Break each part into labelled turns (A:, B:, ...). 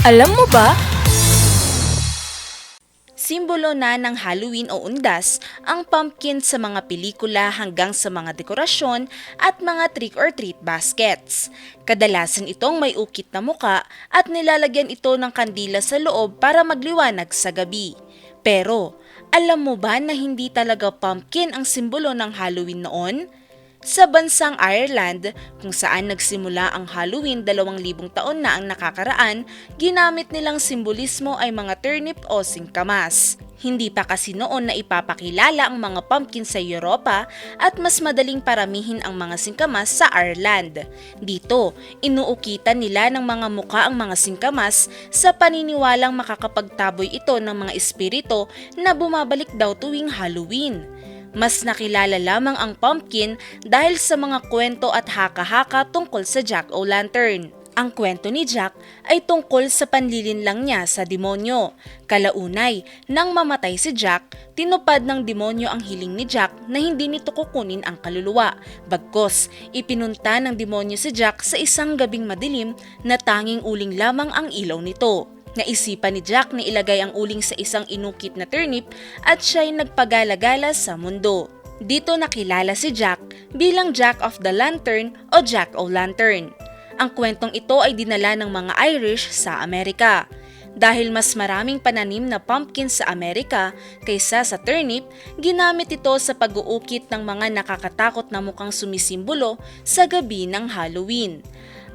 A: Alam mo ba? Simbolo na ng Halloween o undas ang pumpkin sa mga pelikula hanggang sa mga dekorasyon at mga trick-or-treat baskets. Kadalasan itong may ukit na muka at nilalagyan ito ng kandila sa loob para magliwanag sa gabi. Pero, alam mo ba na hindi talaga pumpkin ang simbolo ng Halloween noon? Sa bansang Ireland, kung saan nagsimula ang Halloween 2,000 taon na ang nakakaraan, ginamit nilang simbolismo ay mga turnip o singkamas. Hindi pa kasi noon na ipapakilala ang mga pumpkin sa Europa at mas madaling paramihin ang mga singkamas sa Ireland. Dito, inuukitan nila ng mga muka ang mga singkamas sa paniniwalang makakapagtaboy ito ng mga espiritu na bumabalik daw tuwing Halloween. Mas nakilala lamang ang pumpkin dahil sa mga kwento at haka-haka tungkol sa Jack-o'-lantern. Ang kwento ni Jack ay tungkol sa panlilinlang niya sa demonyo. Kalaunay, nang mamatay si Jack, tinupad ng demonyo ang hiling ni Jack na hindi nito kukunin ang kaluluwa. Bagkus, ipinunta ng demonyo si Jack sa isang gabing madilim na tanging uling lamang ang ilaw nito. Naisipan ni Jack na ilagay ang uling sa isang inukit na turnip at siya'y nagpagala-gala sa mundo. Dito nakilala si Jack bilang Jack of the Lantern o Jack-o'-lantern. Ang kwentong ito ay dinala ng mga Irish sa Amerika. Dahil mas maraming pananim na pumpkin sa Amerika kaysa sa turnip, ginamit ito sa pag-uukit ng mga nakakatakot na mukhang sumisimbolo sa gabi ng Halloween.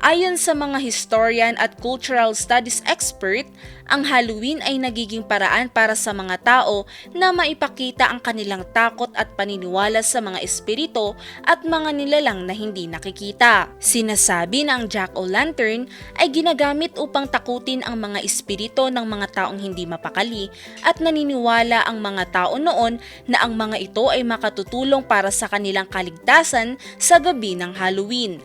A: Ayon sa mga historian at cultural studies expert, ang Halloween ay nagiging paraan para sa mga tao na maipakita ang kanilang takot at paniniwala sa mga espiritu at mga nilalang na hindi nakikita. Sinasabi na ang Jack-o'-lantern ay ginagamit upang takutin ang mga espiritu ng mga taong hindi mapakali at naniniwala ang mga tao noon na ang mga ito ay makatutulong para sa kanilang kaligtasan sa gabi ng Halloween.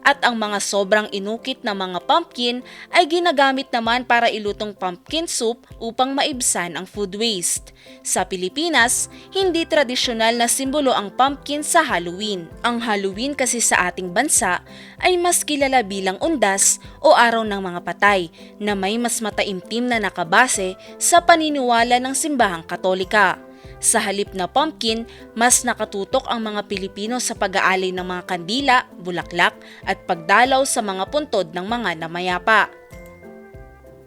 A: At ang mga sobrang inukit na mga pumpkin ay ginagamit naman para ilutong pumpkin soup upang maibsan ang food waste. Sa Pilipinas, hindi tradisyonal na simbolo ang pumpkin sa Halloween. Ang Halloween kasi sa ating bansa ay mas kilala bilang undas o araw ng mga patay na may mas mataimtim na nakabase sa paniniwala ng simbahang Katolika. Sa halip na pumpkin, mas nakatutok ang mga Pilipino sa pag-aalay ng mga kandila, bulaklak at pagdalaw sa mga puntod ng mga namayapa.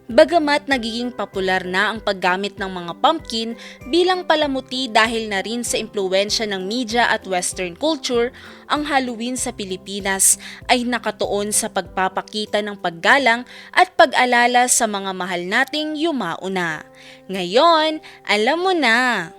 A: Bagamat nagiging popular na ang paggamit ng mga pumpkin bilang palamuti dahil na rin sa impluwensya ng media at western culture, ang Halloween sa Pilipinas ay nakatuon sa pagpapakita ng paggalang at pag-alala sa mga mahal nating yumauna. Ngayon, alam mo na!